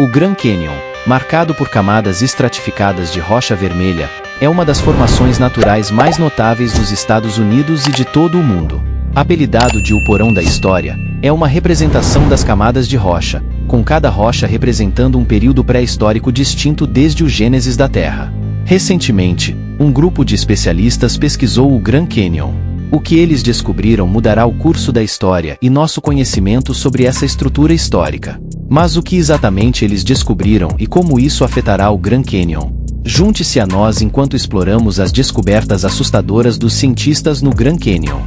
O Grand Canyon, marcado por camadas estratificadas de rocha vermelha, é uma das formações naturais mais notáveis dos Estados Unidos e de todo o mundo. Apelidado de o Porão da História, é uma representação das camadas de rocha, com cada rocha representando um período pré-histórico distinto desde o Gênesis da Terra. Recentemente, um grupo de especialistas pesquisou o Grand Canyon. O que eles descobriram mudará o curso da história e nosso conhecimento sobre essa estrutura histórica. Mas o que exatamente eles descobriram e como isso afetará o Grand Canyon? Junte-se a nós enquanto exploramos as descobertas assustadoras dos cientistas no Grand Canyon.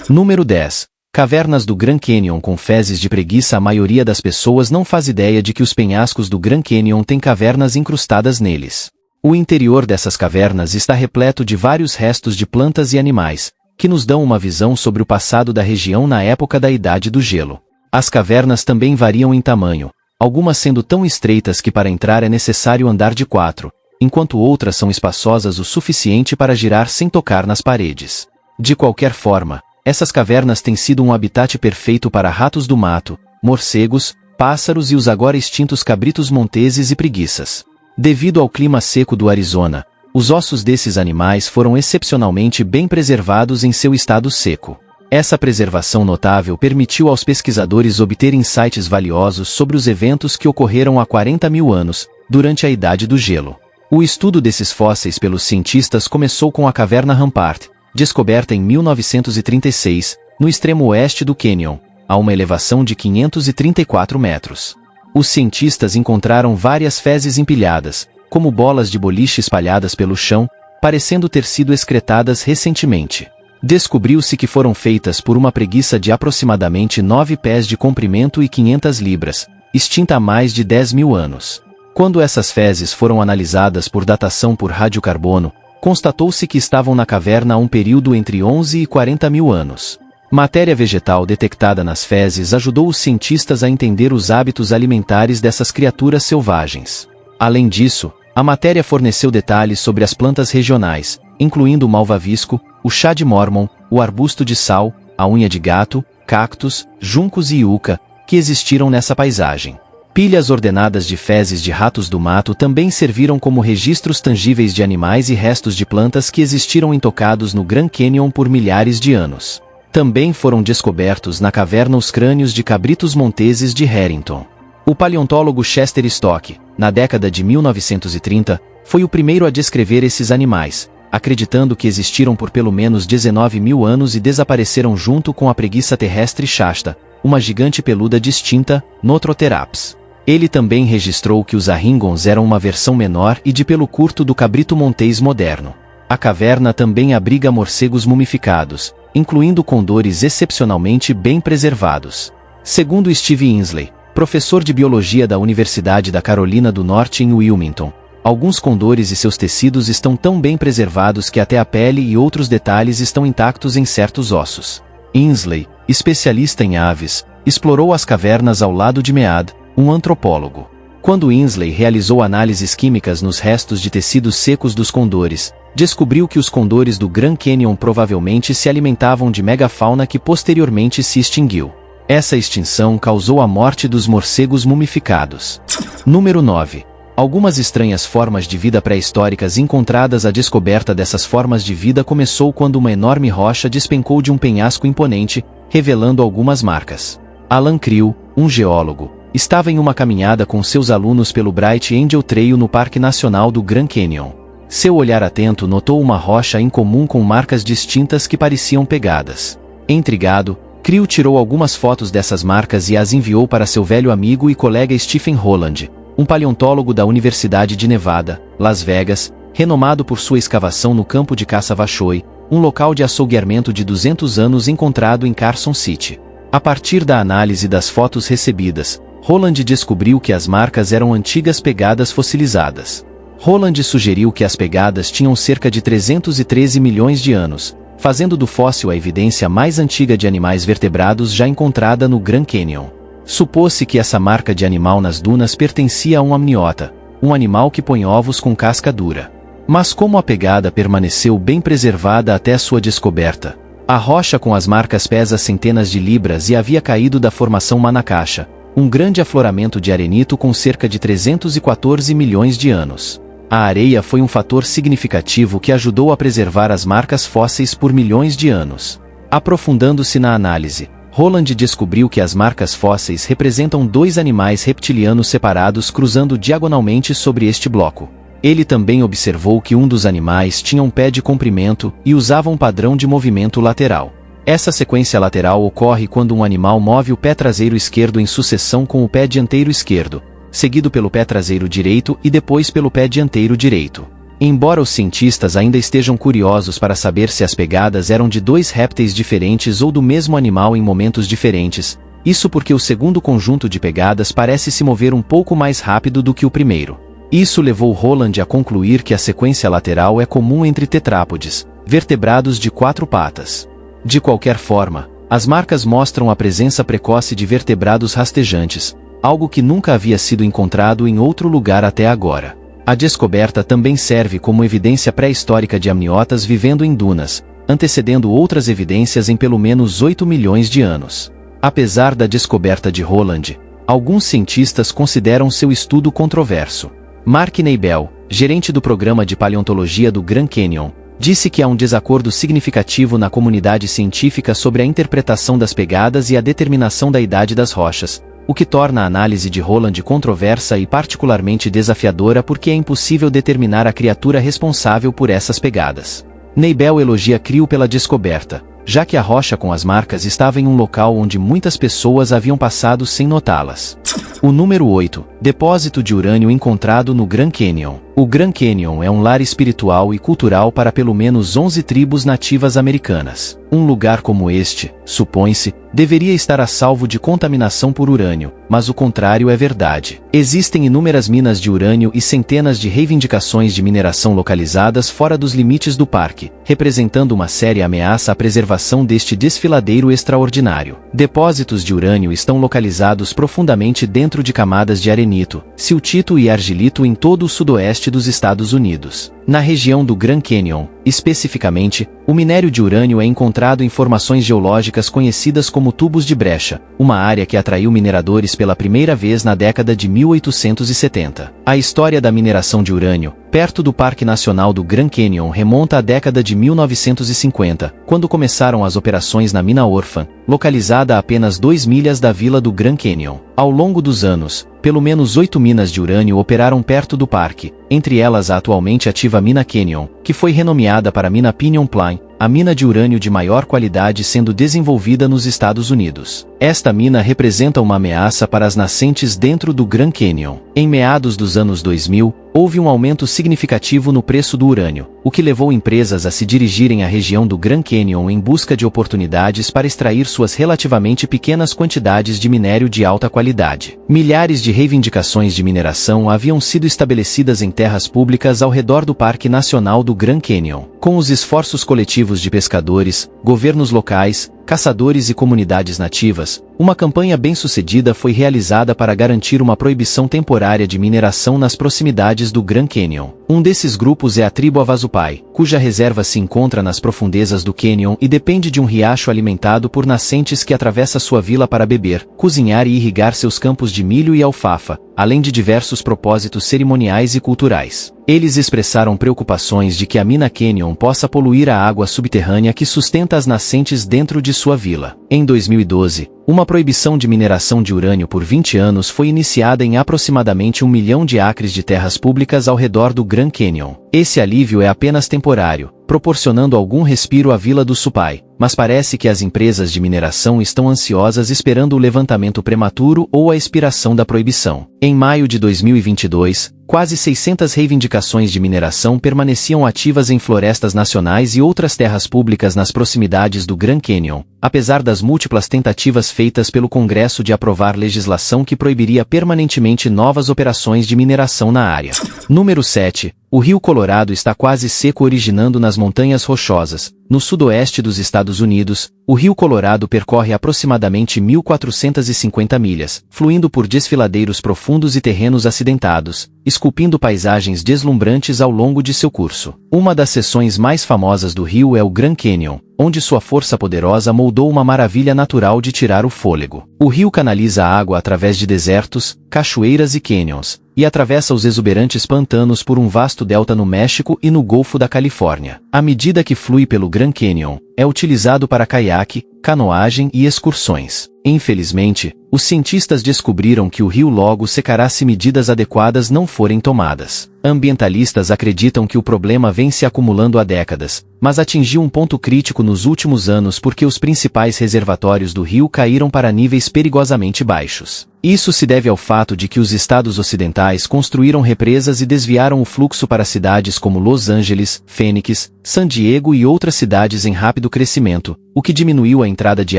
Número 10. Cavernas do Grand Canyon com fezes de preguiça. A maioria das pessoas não faz ideia de que os penhascos do Grand Canyon têm cavernas incrustadas neles. O interior dessas cavernas está repleto de vários restos de plantas e animais, que nos dão uma visão sobre o passado da região na época da Idade do Gelo. As cavernas também variam em tamanho, algumas sendo tão estreitas que para entrar é necessário andar de 4, enquanto outras são espaçosas o suficiente para girar sem tocar nas paredes. De qualquer forma, essas cavernas têm sido um habitat perfeito para ratos do mato, morcegos, pássaros e os agora extintos cabritos monteses e preguiças. Devido ao clima seco do Arizona, os ossos desses animais foram excepcionalmente bem preservados em seu estado seco. Essa preservação notável permitiu aos pesquisadores obter insights valiosos sobre os eventos que ocorreram há 40 mil anos, durante a Idade do Gelo. O estudo desses fósseis pelos cientistas começou com a caverna Rampart, descoberta em 1936, no extremo oeste do Canyon, a uma elevação de 534 metros. Os cientistas encontraram várias fezes empilhadas, como bolas de boliche espalhadas pelo chão, parecendo ter sido excretadas recentemente. Descobriu-se que foram feitas por uma preguiça de aproximadamente 9 pés de comprimento e 500 libras, extinta há mais de 10 mil anos. Quando essas fezes foram analisadas por datação por radiocarbono, constatou-se que estavam na caverna há um período entre 11 e 40 mil anos. Matéria vegetal detectada nas fezes ajudou os cientistas a entender os hábitos alimentares dessas criaturas selvagens. Além disso, a matéria forneceu detalhes sobre as plantas regionais, incluindo o malvavisco, o chá de Mormon, o arbusto de sal, a unha de gato, cactos, juncos e yucca, que existiram nessa paisagem. Pilhas ordenadas de fezes de ratos do mato também serviram como registros tangíveis de animais e restos de plantas que existiram intocados no Grand Canyon por milhares de anos. Também foram descobertos na caverna os crânios de cabritos monteses de Harrington. O paleontólogo Chester Stock, na década de 1930, foi o primeiro a descrever esses animais, acreditando que existiram por pelo menos 19 mil anos e desapareceram junto com a preguiça terrestre Shasta, uma gigante peluda distinta, Notrotheraps. Ele também registrou que os Arringons eram uma versão menor e de pelo curto do cabrito montês moderno. A caverna também abriga morcegos mumificados, incluindo condores excepcionalmente bem preservados. Segundo Steve Inslee, professor de biologia da Universidade da Carolina do Norte em Wilmington, alguns condores e seus tecidos estão tão bem preservados que até a pele e outros detalhes estão intactos em certos ossos. Inslee, especialista em aves, explorou as cavernas ao lado de Mead, um antropólogo. Quando Inslee realizou análises químicas nos restos de tecidos secos dos condores, descobriu que os condores do Grand Canyon provavelmente se alimentavam de megafauna que posteriormente se extinguiu. Essa extinção causou a morte dos morcegos mumificados. Número 9. Algumas estranhas formas de vida pré-históricas encontradas. A descoberta dessas formas de vida começou quando uma enorme rocha despencou de um penhasco imponente, revelando algumas marcas. Alan Creel, um geólogo, estava em uma caminhada com seus alunos pelo Bright Angel Trail no Parque Nacional do Grand Canyon. Seu olhar atento notou uma rocha incomum com marcas distintas que pareciam pegadas. Intrigado, Creel tirou algumas fotos dessas marcas e as enviou para seu velho amigo e colega Stephen Holland, um paleontólogo da Universidade de Nevada, Las Vegas, renomado por sua escavação no campo de caça Vashoi, um local de açougueamento de 200 anos encontrado em Carson City. A partir da análise das fotos recebidas, Holland descobriu que as marcas eram antigas pegadas fossilizadas. Holland sugeriu que as pegadas tinham cerca de 313 milhões de anos, fazendo do fóssil a evidência mais antiga de animais vertebrados já encontrada no Grand Canyon. Supôs-se que essa marca de animal nas dunas pertencia a um amniota, um animal que põe ovos com casca dura. Mas como a pegada permaneceu bem preservada até sua descoberta, A rocha com as marcas pesa centenas de libras e havia caído da formação Manacacha, um grande afloramento de arenito com cerca de 314 milhões de anos. A areia foi um fator significativo que ajudou a preservar as marcas fósseis por milhões de anos. Aprofundando-se na análise, Rowland descobriu que as marcas fósseis representam dois animais reptilianos separados cruzando diagonalmente sobre este bloco. Ele também observou que um dos animais tinha um pé de comprimento e usava um padrão de movimento lateral. Essa sequência lateral ocorre quando um animal move o pé traseiro esquerdo em sucessão com o pé dianteiro esquerdo, seguido pelo pé traseiro direito e depois pelo pé dianteiro direito. Embora os cientistas ainda estejam curiosos para saber se as pegadas eram de dois répteis diferentes ou do mesmo animal em momentos diferentes, isso porque o segundo conjunto de pegadas parece se mover um pouco mais rápido do que o primeiro. Isso levou Rowland a concluir que a sequência lateral é comum entre tetrápodes, vertebrados de 4 patas. De qualquer forma, as marcas mostram a presença precoce de vertebrados rastejantes, algo que nunca havia sido encontrado em outro lugar até agora. A descoberta também serve como evidência pré-histórica de amniotas vivendo em dunas, antecedendo outras evidências em pelo menos 8 milhões de anos. Apesar da descoberta de Rowland, alguns cientistas consideram seu estudo controverso. Mark Neibel, gerente do programa de paleontologia do Grand Canyon, disse que há um desacordo significativo na comunidade científica sobre a interpretação das pegadas e a determinação da idade das rochas, o que torna a análise de Rowland controversa e particularmente desafiadora porque é impossível determinar a criatura responsável por essas pegadas. Neibel elogia Creel pela descoberta, já que a rocha com as marcas estava em um local onde muitas pessoas haviam passado sem notá-las. O número 8. Depósito de urânio encontrado no Grand Canyon. O Grand Canyon é um lar espiritual e cultural para pelo menos 11 tribos nativas americanas. Um lugar como este, supõe-se, deveria estar a salvo de contaminação por urânio, mas o contrário é verdade. Existem inúmeras minas de urânio e centenas de reivindicações de mineração localizadas fora dos limites do parque, representando uma séria ameaça à preservação deste desfiladeiro extraordinário. Depósitos de urânio estão localizados profundamente dentro de camadas de arenito, siltito e argilito em todo o sudoeste dos Estados Unidos. Na região do Grand Canyon, especificamente, o minério de urânio é encontrado em formações geológicas conhecidas como tubos de brecha, uma área que atraiu mineradores pela primeira vez na década de 1870. A história da mineração de urânio, perto do Parque Nacional do Grand Canyon, remonta à década de 1950, quando começaram as operações na mina Orphan, localizada a apenas 2 milhas da vila do Grand Canyon. Ao longo dos anos, pelo menos 8 minas de urânio operaram perto do parque, entre elas a atualmente ativa mina Canyon, que foi renomeada para mina Pinyon Plain, a mina de urânio de maior qualidade sendo desenvolvida nos Estados Unidos. Esta mina representa uma ameaça para as nascentes dentro do Grand Canyon. Em meados dos anos 2000, houve um aumento significativo no preço do urânio, o que levou empresas a se dirigirem à região do Grand Canyon em busca de oportunidades para extrair suas relativamente pequenas quantidades de minério de alta qualidade. Milhares de reivindicações de mineração haviam sido estabelecidas em terras públicas ao redor do Parque Nacional do Grand Canyon. Com os esforços coletivos de pescadores, governos locais, caçadores e comunidades nativas, uma campanha bem-sucedida foi realizada para garantir uma proibição temporária de mineração nas proximidades do Grand Canyon. Um desses grupos é a tribo Havasupai, cuja reserva se encontra nas profundezas do Canyon e depende de um riacho alimentado por nascentes que atravessa sua vila para beber, cozinhar e irrigar seus campos de milho e alfafa, além de diversos propósitos cerimoniais e culturais. Eles expressaram preocupações de que a mina Canyon possa poluir a água subterrânea que sustenta as nascentes dentro de sua vila. Em 2012, uma proibição de mineração de urânio por 20 anos foi iniciada em aproximadamente 1 milhão de acres de terras públicas ao redor do Grand Canyon. Esse alívio é apenas temporário, proporcionando algum respiro à vila do Supai, mas parece que as empresas de mineração estão ansiosas esperando o levantamento prematuro ou a expiração da proibição. Em maio de 2022, quase 600 reivindicações de mineração permaneciam ativas em florestas nacionais e outras terras públicas nas proximidades do Grand Canyon, apesar das múltiplas tentativas feitas pelo Congresso de aprovar legislação que proibiria permanentemente novas operações de mineração na área. Número 7. O Rio Colorado está quase seco, originando nas Montanhas Rochosas. No sudoeste dos Estados Unidos, o Rio Colorado percorre aproximadamente 1.450 milhas, fluindo por desfiladeiros profundos e terrenos acidentados, esculpindo paisagens deslumbrantes ao longo de seu curso. Uma das seções mais famosas do rio é o Grand Canyon, onde sua força poderosa moldou uma maravilha natural de tirar o fôlego. O rio canaliza a água através de desertos, cachoeiras e cânions, e atravessa os exuberantes pantanos por um vasto delta no México e no Golfo da Califórnia. À medida que flui pelo Grand Canyon, é utilizado para caiaque, canoagem e excursões. Infelizmente, os cientistas descobriram que o rio logo secará se medidas adequadas não forem tomadas. Ambientalistas acreditam que o problema vem se acumulando há décadas, mas atingiu um ponto crítico nos últimos anos porque os principais reservatórios do rio caíram para níveis perigosamente baixos. Isso se deve ao fato de que os estados ocidentais construíram represas e desviaram o fluxo para cidades como Los Angeles, Phoenix, San Diego e outras cidades em rápido crescimento, o que diminuiu a entrada de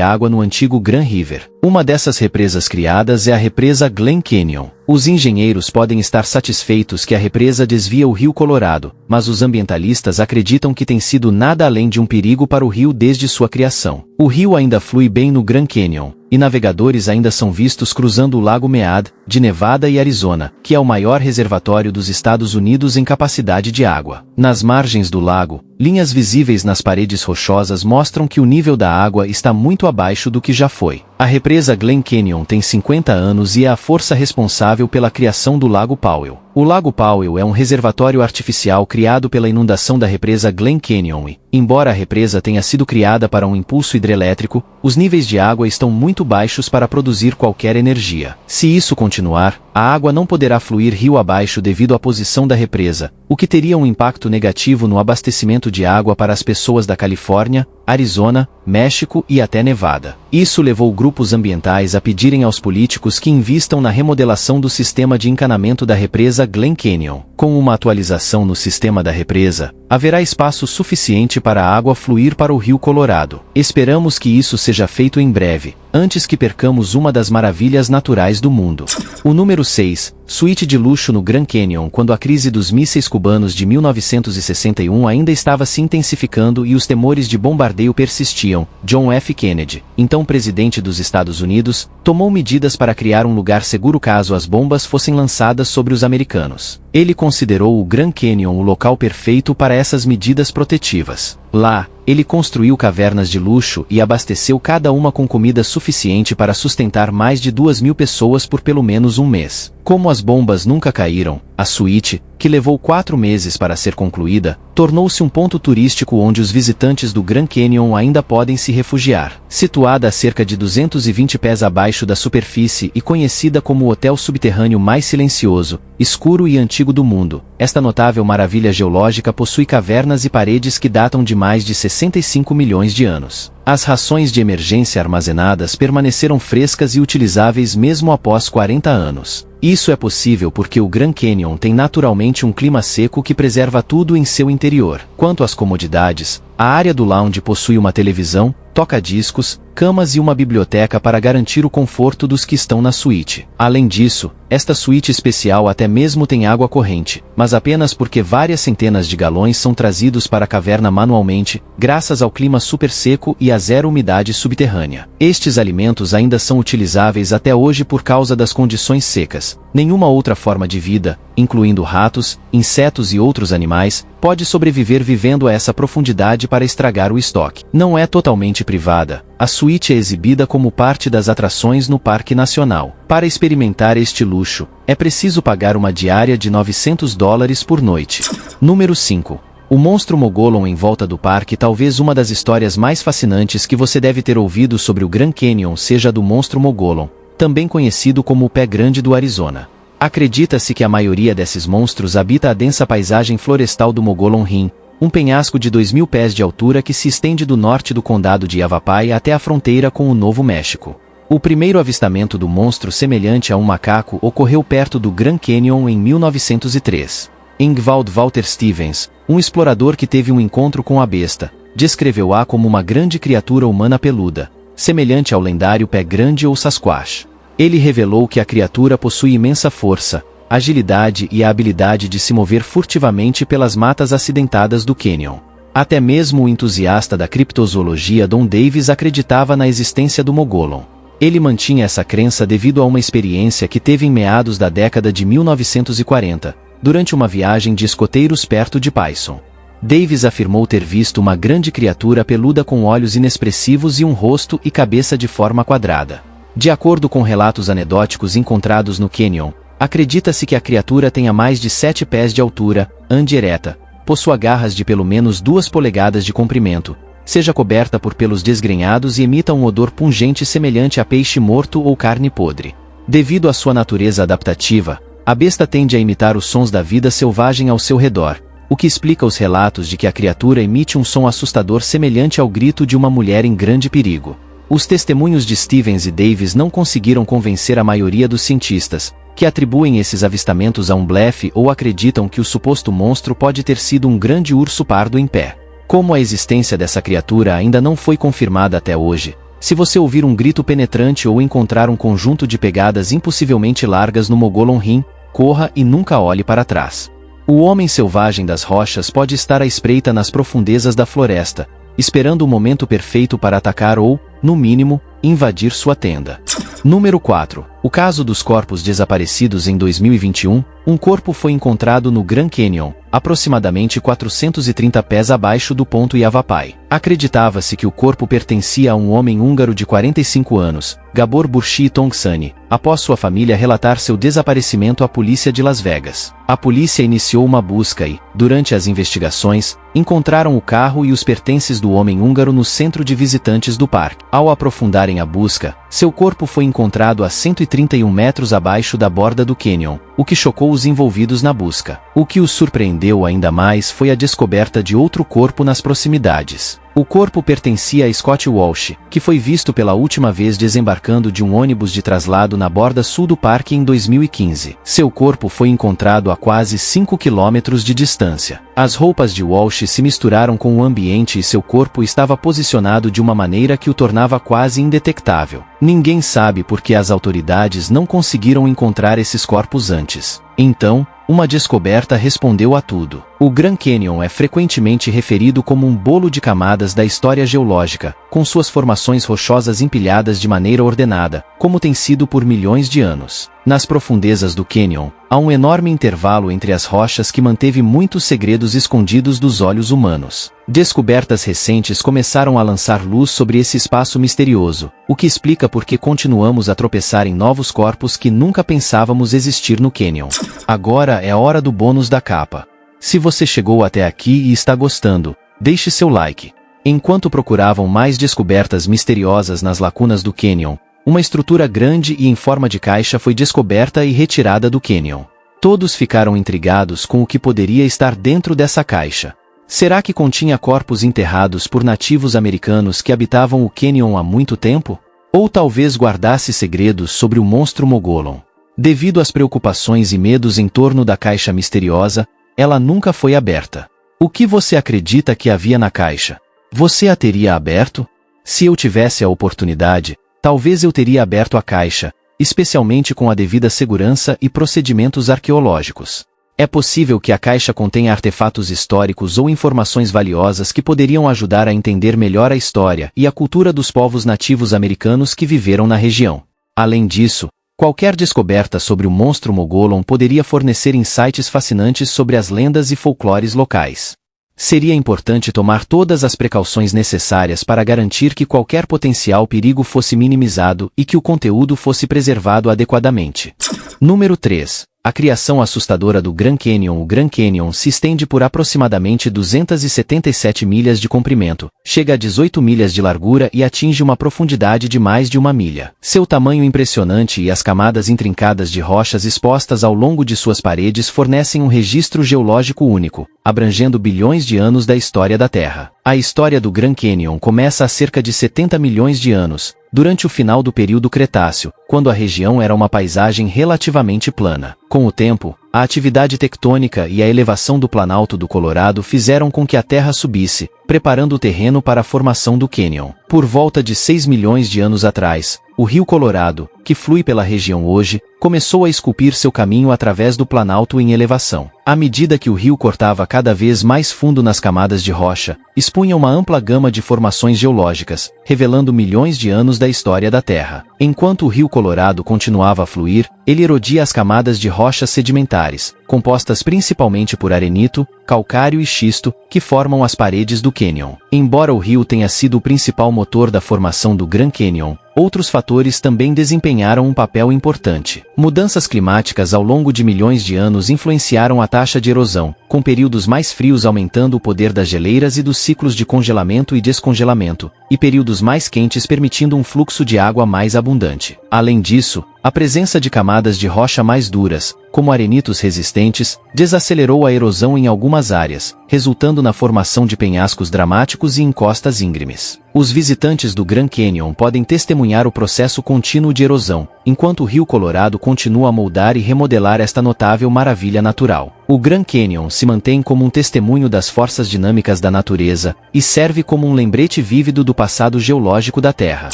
água no antigo Grand River. Uma dessas represas criadas é a represa Glen Canyon. Os engenheiros podem estar satisfeitos que a represa desvia o rio Colorado, mas os ambientalistas acreditam que tem sido nada além de um perigo para o rio desde sua criação. O rio ainda flui bem no Grand Canyon, e navegadores ainda são vistos cruzando o Lago Mead, de Nevada e Arizona, que é o maior reservatório dos Estados Unidos em capacidade de água. Nas margens do lago, linhas visíveis nas paredes rochosas mostram que o nível da água está muito abaixo do que já foi. A represa Glen Canyon tem 50 anos e é a força responsável pela criação do Lago Powell. O Lago Powell é um reservatório artificial criado pela inundação da represa Glen Canyon e, embora a represa tenha sido criada para um impulso hidrelétrico, os níveis de água estão muito baixos para produzir qualquer energia. Se isso continuar, a água não poderá fluir rio abaixo devido à posição da represa, o que teria um impacto negativo no abastecimento de água para as pessoas da Califórnia, Arizona, México e até Nevada. Isso levou grupos ambientais a pedirem aos políticos que invistam na remodelação do sistema de encanamento da represa Glen Canyon. Com uma atualização no sistema da represa, haverá espaço suficiente para a água fluir para o rio Colorado. Esperamos que isso seja feito em breve, antes que percamos uma das maravilhas naturais do mundo. O número 6. Suíte de luxo no Grand Canyon. Quando a crise dos mísseis cubanos de 1961 ainda estava se intensificando e os temores de bombardeio persistiam, John F. Kennedy, então presidente dos Estados Unidos, tomou medidas para criar um lugar seguro caso as bombas fossem lançadas sobre os americanos. Ele considerou o Grand Canyon o local perfeito para essas medidas protetivas. Lá, ele construiu cavernas de luxo e abasteceu cada uma com comida suficiente para sustentar mais de 2.000 pessoas por pelo menos um mês. Como as bombas nunca caíram, a suíte, que levou 4 meses para ser concluída, tornou-se um ponto turístico onde os visitantes do Grand Canyon ainda podem se refugiar. Situada a cerca de 220 pés abaixo da superfície e conhecida como o hotel subterrâneo mais silencioso, escuro e antigo do mundo, esta notável maravilha geológica possui cavernas e paredes que datam de mais de 65 milhões de anos. As rações de emergência armazenadas permaneceram frescas e utilizáveis mesmo após 40 anos. Isso é possível porque o Grand Canyon tem naturalmente um clima seco que preserva tudo em seu interior. Quanto às comodidades, a área do lounge possui uma televisão, toca-discos, camas e uma biblioteca para garantir o conforto dos que estão na suíte. Além disso, esta suíte especial até mesmo tem água corrente, mas apenas porque várias centenas de galões são trazidos para a caverna manualmente, graças ao clima super seco e à zero umidade subterrânea. Estes alimentos ainda são utilizáveis até hoje por causa das condições secas. Nenhuma outra forma de vida, incluindo ratos, insetos e outros animais, pode sobreviver vivendo a essa profundidade para estragar o estoque. Não é totalmente privada. A suíte é exibida como parte das atrações no Parque Nacional. Para experimentar este luxo, é preciso pagar uma diária de $900 por noite. Número 5. O monstro Mogollon em volta do parque. Talvez uma das histórias mais fascinantes que você deve ter ouvido sobre o Grand Canyon seja a do monstro Mogollon, também conhecido como o Pé Grande do Arizona. Acredita-se que a maioria desses monstros habita a densa paisagem florestal do Mogollon Rim, um penhasco de 2.000 pés de altura que se estende do norte do condado de Yavapai até a fronteira com o Novo México. O primeiro avistamento do monstro semelhante a um macaco ocorreu perto do Grand Canyon em 1903. Ingvald Walter Stevens, um explorador que teve um encontro com a besta, descreveu-a como uma grande criatura humana peluda, semelhante ao lendário Pé Grande ou Sasquatch. Ele revelou que a criatura possui imensa força, agilidade e a habilidade de se mover furtivamente pelas matas acidentadas do cânion. Até mesmo o entusiasta da criptozoologia Don Davis acreditava na existência do Mogolon. Ele mantinha essa crença devido a uma experiência que teve em meados da década de 1940, durante uma viagem de escoteiros perto de Payson. Davis afirmou ter visto uma grande criatura peluda com olhos inexpressivos e um rosto e cabeça de forma quadrada. De acordo com relatos anedóticos encontrados no cânion, acredita-se que a criatura tenha mais de 7 pés de altura, ande ereta, possua garras de pelo menos 2 polegadas de comprimento, seja coberta por pelos desgrenhados e emita um odor pungente semelhante a peixe morto ou carne podre. Devido à sua natureza adaptativa, a besta tende a imitar os sons da vida selvagem ao seu redor, o que explica os relatos de que a criatura emite um som assustador semelhante ao grito de uma mulher em grande perigo. Os testemunhos de Stevens e Davis não conseguiram convencer a maioria dos cientistas, que atribuem esses avistamentos a um blefe ou acreditam que o suposto monstro pode ter sido um grande urso pardo em pé. Como a existência dessa criatura ainda não foi confirmada até hoje, se você ouvir um grito penetrante ou encontrar um conjunto de pegadas impossivelmente largas no Mogolon Rim, corra e nunca olhe para trás. O homem selvagem das rochas pode estar à espreita nas profundezas da floresta, esperando o momento perfeito para atacar ou, no mínimo, invadir sua tenda. Número 4. O caso dos corpos desaparecidos em 2021. Um corpo foi encontrado no Grand Canyon, aproximadamente 430 pés abaixo do ponto Yavapai. Acreditava-se que o corpo pertencia a um homem húngaro de 45 anos, Gabor Burshi Tongsani, após sua família relatar seu desaparecimento à polícia de Las Vegas. A polícia iniciou uma busca e, durante as investigações, encontraram o carro e os pertences do homem húngaro no centro de visitantes do parque. Ao aprofundarem a busca, seu corpo foi encontrado a 131 metros abaixo da borda do cânion, o que chocou os envolvidos na busca. O que os surpreendeu ainda mais foi a descoberta de outro corpo nas proximidades. O corpo pertencia a Scott Walsh, que foi visto pela última vez desembarcando de um ônibus de traslado na borda sul do parque em 2015. Seu corpo foi encontrado a quase 5 quilômetros de distância. As roupas de Walsh se misturaram com o ambiente e seu corpo estava posicionado de uma maneira que o tornava quase indetectável. Ninguém sabe por que as autoridades não conseguiram encontrar esses corpos antes. Então, uma descoberta respondeu a tudo. O Grand Canyon é frequentemente referido como um bolo de camadas da história geológica, com suas formações rochosas empilhadas de maneira ordenada, como tem sido por milhões de anos. Nas profundezas do cânion, há um enorme intervalo entre as rochas que manteve muitos segredos escondidos dos olhos humanos. Descobertas recentes começaram a lançar luz sobre esse espaço misterioso, o que explica por que continuamos a tropeçar em novos corpos que nunca pensávamos existir no cânion. Agora é a hora do bônus da capa. Se você chegou até aqui e está gostando, deixe seu like. Enquanto procuravam mais descobertas misteriosas nas lacunas do cânion, uma estrutura grande e em forma de caixa foi descoberta e retirada do cânion. Todos ficaram intrigados com o que poderia estar dentro dessa caixa. Será que continha corpos enterrados por nativos americanos que habitavam o cânion há muito tempo? Ou talvez guardasse segredos sobre o monstro Mogolon? Devido às preocupações e medos em torno da caixa misteriosa, ela nunca foi aberta. O que você acredita que havia na caixa? Você a teria aberto? Se eu tivesse a oportunidade, talvez eu teria aberto a caixa, especialmente com a devida segurança e procedimentos arqueológicos. É possível que a caixa contenha artefatos históricos ou informações valiosas que poderiam ajudar a entender melhor a história e a cultura dos povos nativos americanos que viveram na região. Além disso, qualquer descoberta sobre o monstro Mogolon poderia fornecer insights fascinantes sobre as lendas e folclores locais. Seria importante tomar todas as precauções necessárias para garantir que qualquer potencial perigo fosse minimizado e que o conteúdo fosse preservado adequadamente. Número 3. A criação assustadora do Grand Canyon. O Grand Canyon se estende por aproximadamente 277 milhas de comprimento, chega a 18 milhas de largura e atinge uma profundidade de mais de 1 milha. Seu tamanho impressionante e as camadas intrincadas de rochas expostas ao longo de suas paredes fornecem um registro geológico único, abrangendo bilhões de anos da história da Terra. A história do Grand Canyon começa há cerca de 70 milhões de anos, durante o final do período Cretáceo, quando a região era uma paisagem relativamente plana. Com o tempo, a atividade tectônica e a elevação do Planalto do Colorado fizeram com que a Terra subisse, preparando o terreno para a formação do cânion. Por volta de 6 milhões de anos atrás, O rio Colorado, que flui pela região hoje, começou a esculpir seu caminho através do planalto em elevação. À medida que o rio cortava cada vez mais fundo nas camadas de rocha, expunha uma ampla gama de formações geológicas, revelando milhões de anos da história da Terra. Enquanto o rio Colorado continuava a fluir, ele erodia as camadas de rochas sedimentares, compostas principalmente por arenito, calcário e xisto, que formam as paredes do cânion. Embora o rio tenha sido o principal motor da formação do Grand Canyon, outros fatores também desempenharam um papel importante. Mudanças climáticas ao longo de milhões de anos influenciaram a taxa de erosão, com períodos mais frios aumentando o poder das geleiras e dos ciclos de congelamento e descongelamento, e períodos mais quentes permitindo um fluxo de água mais abundante. Além disso, a presença de camadas de rocha mais duras, como arenitos resistentes, desacelerou a erosão em algumas áreas, resultando na formação de penhascos dramáticos e encostas íngremes. Os visitantes do Grand Canyon podem testemunhar o processo contínuo de erosão, enquanto o rio Colorado continua a moldar e remodelar esta notável maravilha natural. O Grand Canyon se mantém como um testemunho das forças dinâmicas da natureza e serve como um lembrete vívido do passado geológico da Terra.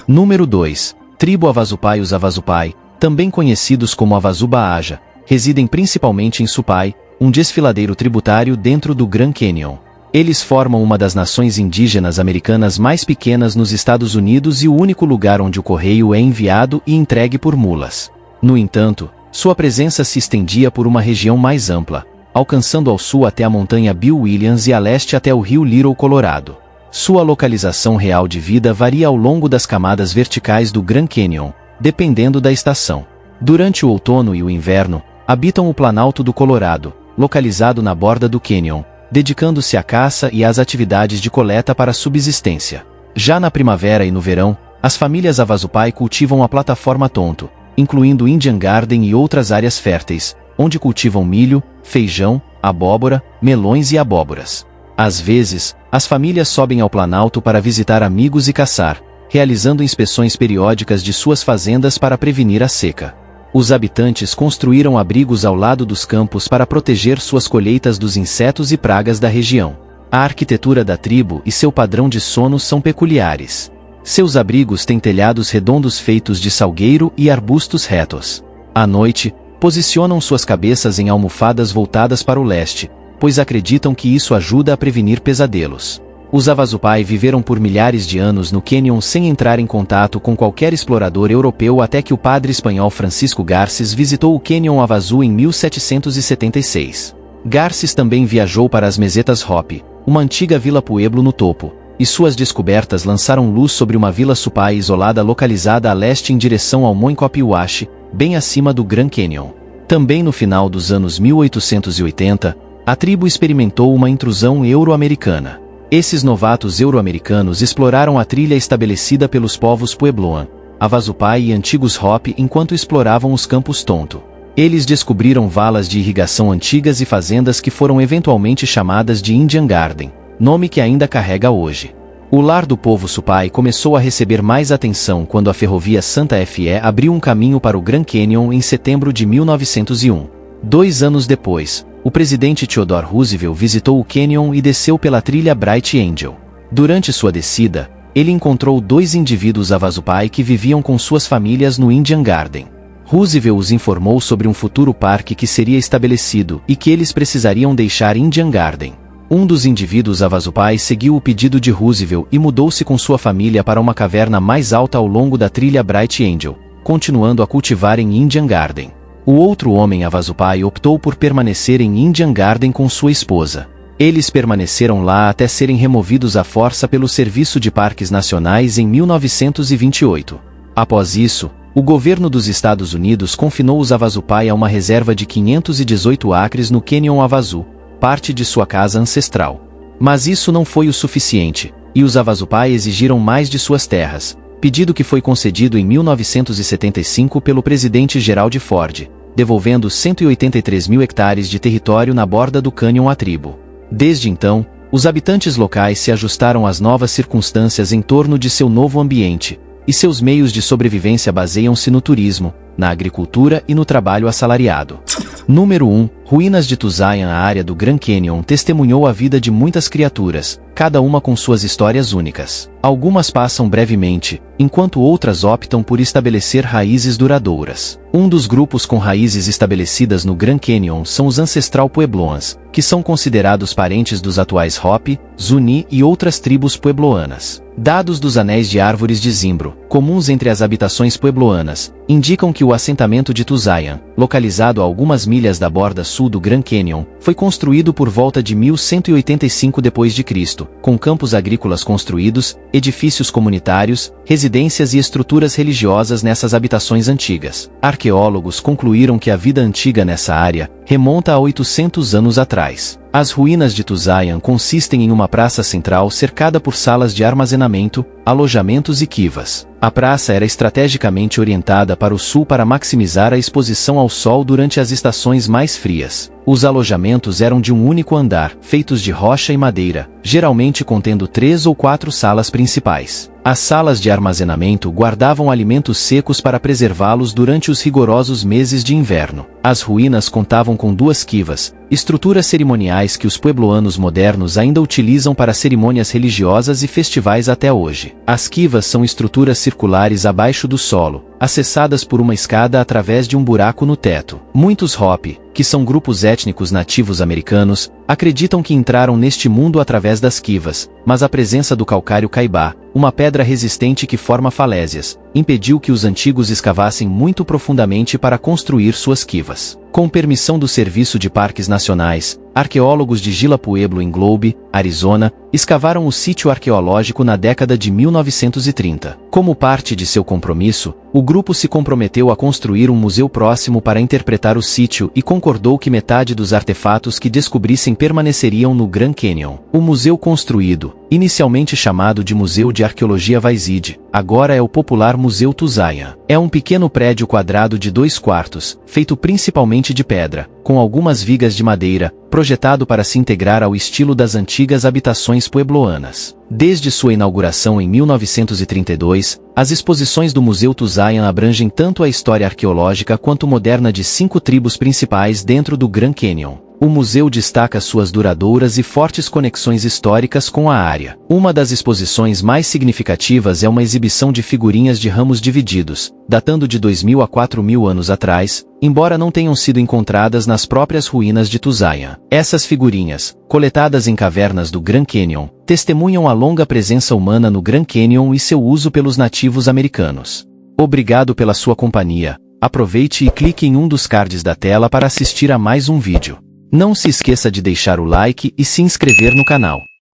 Número 2. Tribo Havasupai. Os Havasupai, também conhecidos como Havasuba-Aja, residem principalmente em Supai, um desfiladeiro tributário dentro do Grand Canyon. Eles formam uma das nações indígenas americanas mais pequenas nos Estados Unidos e o único lugar onde o correio é enviado e entregue por mulas. No entanto, sua presença se estendia por uma região mais ampla, alcançando ao sul até a montanha Bill Williams e a leste até o rio Little Colorado. Sua localização real de vida varia ao longo das camadas verticais do Grand Canyon, dependendo da estação. Durante o outono e o inverno, habitam o Planalto do Colorado, localizado na borda do cânion, dedicando-se à caça e às atividades de coleta para subsistência. Já na primavera e no verão, as famílias Havasupai cultivam a plataforma Tonto, incluindo Indian Garden e outras áreas férteis, onde cultivam milho, feijão, abóbora, melões e abóboras. Às vezes, as famílias sobem ao Planalto para visitar amigos e caçar, realizando inspeções periódicas de suas fazendas para prevenir a seca. Os habitantes construíram abrigos ao lado dos campos para proteger suas colheitas dos insetos e pragas da região. A arquitetura da tribo e seu padrão de sono são peculiares. Seus abrigos têm telhados redondos feitos de salgueiro e arbustos retos. À noite, posicionam suas cabeças em almofadas voltadas para o leste, pois acreditam que isso ajuda a prevenir pesadelos. Os Havasupai viveram por milhares de anos no cânion sem entrar em contato com qualquer explorador europeu até que o padre espanhol Francisco Garces visitou o cânion Havasu em 1776. Garces também viajou para as Mesetas Hopi, uma antiga vila-pueblo no topo, e suas descobertas lançaram luz sobre uma vila Supai isolada localizada a leste em direção ao Moenkopi-Uashi, bem acima do Grand Canyon. Também no final dos anos 1880, a tribo experimentou uma intrusão euro-americana. Esses novatos euro-americanos exploraram a trilha estabelecida pelos povos Puebloan, Havasupai e antigos Hopi enquanto exploravam os campos Tonto. Eles descobriram valas de irrigação antigas e fazendas que foram eventualmente chamadas de Indian Garden, nome que ainda carrega hoje. O lar do povo Supai começou a receber mais atenção quando a ferrovia Santa Fe abriu um caminho para o Grand Canyon em setembro de 1901. 2 anos depois, o presidente Theodore Roosevelt visitou o cânion e desceu pela trilha Bright Angel. Durante sua descida, ele encontrou 2 indivíduos Havasupai que viviam com suas famílias no Indian Garden. Roosevelt os informou sobre um futuro parque que seria estabelecido e que eles precisariam deixar Indian Garden. Um dos indivíduos Havasupai seguiu o pedido de Roosevelt e mudou-se com sua família para uma caverna mais alta ao longo da trilha Bright Angel, continuando a cultivar em Indian Garden. O outro homem Havasupai optou por permanecer em Indian Garden com sua esposa. Eles permaneceram lá até serem removidos à força pelo Serviço de Parques Nacionais em 1928. Após isso, o governo dos Estados Unidos confinou os Havasupai a uma reserva de 518 acres no Cânion Havasu, parte de sua casa ancestral. Mas isso não foi o suficiente, e os Havasupai exigiram mais de suas terras, pedido que foi concedido em 1975 pelo presidente Gerald Ford, devolvendo 183 mil hectares de território na borda do cânion à tribo. Desde então, os habitantes locais se ajustaram às novas circunstâncias em torno de seu novo ambiente, e seus meios de sobrevivência baseiam-se no turismo, na agricultura e no trabalho assalariado. Número 1. Ruínas de Tusayan. A área do Grand Canyon testemunhou a vida de muitas criaturas, cada uma com suas histórias únicas. Algumas passam brevemente, enquanto outras optam por estabelecer raízes duradouras. Um dos grupos com raízes estabelecidas no Grand Canyon são os Ancestral Puebloans, que são considerados parentes dos atuais Hopi, Zuni e outras tribos puebloanas. Dados dos anéis de árvores de zimbro, comuns entre as habitações puebloanas, indicam que o assentamento de Tusayan, localizado a algumas milhas da borda sul do Grand Canyon, foi construído por volta de 1185 d.C., com campos agrícolas construídos, edifícios comunitários, residências e estruturas religiosas nessas habitações antigas. Arqueólogos concluíram que a vida antiga nessa área remonta a 800 anos atrás. As ruínas de Tusayan consistem em uma praça central cercada por salas de armazenamento, alojamentos e quivas. A praça era estrategicamente orientada para o sul para maximizar a exposição ao sol durante as estações mais frias. Os alojamentos eram de um único andar, feitos de rocha e madeira, geralmente contendo 3 ou 4 salas principais. As salas de armazenamento guardavam alimentos secos para preservá-los durante os rigorosos meses de inverno. As ruínas contavam com 2 quivas, estruturas cerimoniais que os puebloanos modernos ainda utilizam para cerimônias religiosas e festivais até hoje. As quivas são estruturas circulares abaixo do solo, acessadas por uma escada através de um buraco no teto. Muitos Hopi, que são grupos étnicos nativos americanos, acreditam que entraram neste mundo através das quivas, mas a presença do calcário caibá, uma pedra resistente que forma falésias, impediu que os antigos escavassem muito profundamente para construir suas quivas. Com permissão do Serviço de Parques Nacionais, arqueólogos de Gila Pueblo em Globe, Arizona, escavaram o sítio arqueológico na década de 1930. Como parte de seu compromisso, o grupo se comprometeu a construir um museu próximo para interpretar o sítio e concordou que metade dos artefatos que descobrissem permaneceriam no Grand Canyon. O museu construído, inicialmente chamado de Museu de Arqueologia Vaizide, agora é o popular Museu Tusayan. É um pequeno prédio quadrado de 2 quartos, feito principalmente de pedra, com algumas vigas de madeira, projetado para se integrar ao estilo das antigas habitações puebloanas. Desde sua inauguração em 1932, as exposições do Museu Tusayan abrangem tanto a história arqueológica quanto moderna de 5 tribos principais dentro do Grand Canyon. O museu destaca suas duradouras e fortes conexões históricas com a área. Uma das exposições mais significativas é uma exibição de figurinhas de ramos divididos, datando de 2000 a 4000 anos atrás, embora não tenham sido encontradas nas próprias ruínas de Tusayan. Essas figurinhas, coletadas em cavernas do Grand Canyon, testemunham a longa presença humana no Grand Canyon e seu uso pelos nativos americanos. Obrigado pela sua companhia. Aproveite e clique em um dos cards da tela para assistir a mais um vídeo. Não se esqueça de deixar o like e se inscrever no canal.